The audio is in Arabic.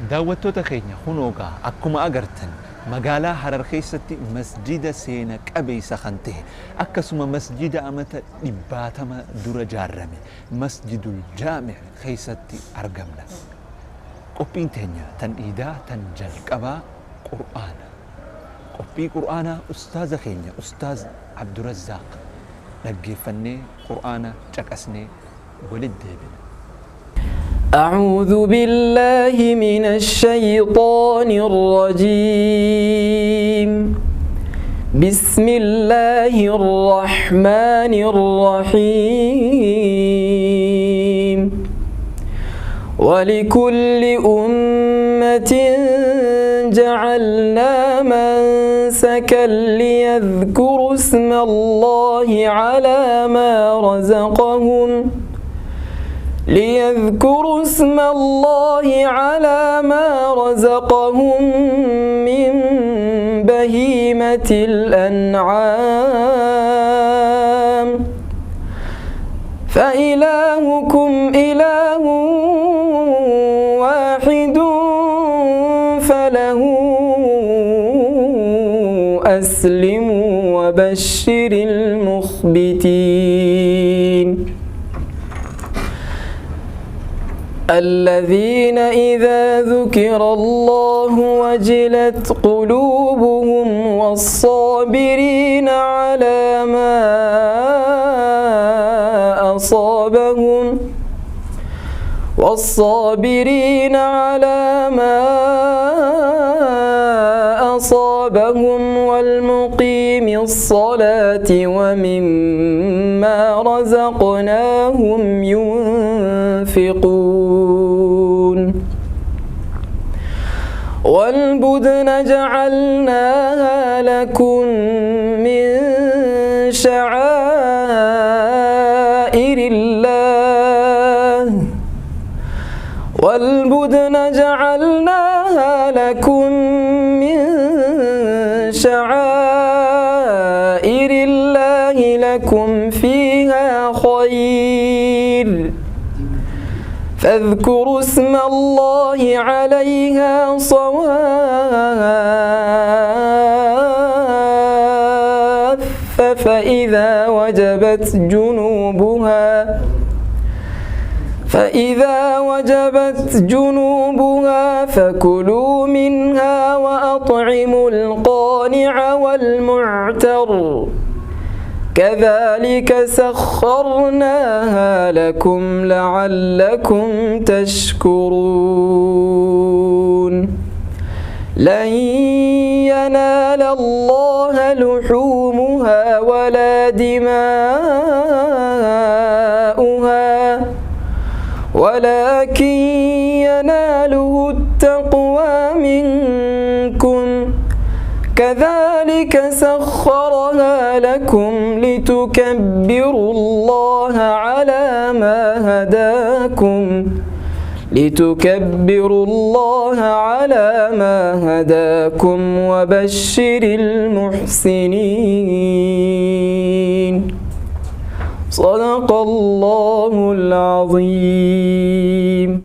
daawwattoota keenya hunoogaa akkuma agartan magaalaa Harar keessatti masjida seena qabeessa kan ta'e akkasuma masjida amata 70 dura ijaarame masjidul jaami' keessatti argamna. Qophiin teenya tan iidaa tan jalqabaa qur'aana. Qophii qur'aanaa ustaaza keenya ustaaz Abdurazaaq dhaggeeffannee qur'aana caqasnee walitti deebina. أعوذ بالله من الشيطان الرجيم بسم الله الرحمن الرحيم ولكل أمة جعلنا منسكا ليذكروا اسم الله على ما رزقهم من بهيمة الأنعام فإلهكم إله واحد فله أسلموا وبشر المخبتين الذين إذا ذكر الله وجلت قلوبهم والصابرين على ما أصابهم والمقيم الصلاة ومما رزقناهم ينفقون والبدن جعلناها لكم من شعائر الله لكم فيها خير فاذكروا اسم الله عليها صواف فإذا وجبت جنوبها فكلوا منها وأطعموا القانع والمعتر كذلك سخرناها لكم لعلكم تشكرون لن ينال الله لحومها ولا دماؤها ولكن يناله التقوى منكم كذلك سخرها لكم لتكبروا الله على ما هداكم وبشر المحسنين صدق الله العظيم.